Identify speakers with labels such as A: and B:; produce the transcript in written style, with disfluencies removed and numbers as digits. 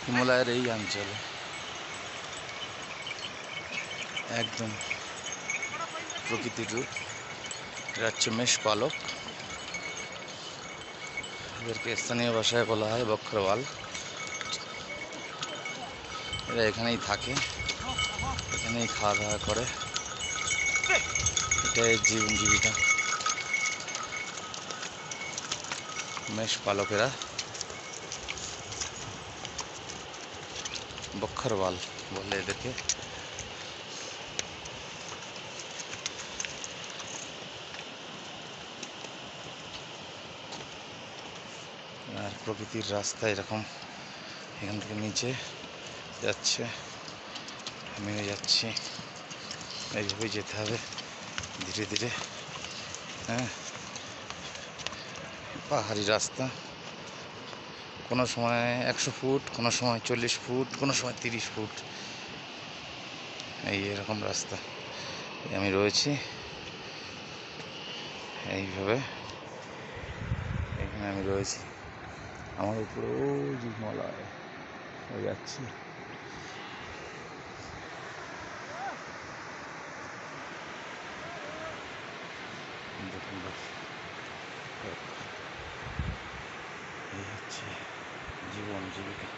A: হিমালয়ের এই অঞ্চলে একদম প্রকৃতির রূপ। এরা হচ্ছে মেষ পালক, এদেরকে স্থানীয় ভাষায় বলা হয় বক্ষরওয়াল। এরা এখানেই থাকে, এখানেই খাওয়া দাওয়া করে, এটাই জীবন জীবিকা। মেষ পালকেরা বক্ষরওয়াল বলে এদেরকে। আর প্রকৃতির রাস্তা এরকম, এখান থেকে নিচে যাচ্ছে, আমি যাচ্ছি, এইভাবেই যেতে হবে ধীরে ধীরে। হ্যাঁ, পাহাড়ি রাস্তা, কোনো সময় 100 ফুট, কোনো সময় 40 ফুট, কোনো সময় 30 ফুট, এরকম রাস্তা। আমি রয়েছি এইভাবে, এখানে আমি রয়েছি, আমার উপরে ওই যে হিমালয় যাচ্ছি। দেখুন এই হচ্ছে জীবন জীবিকা।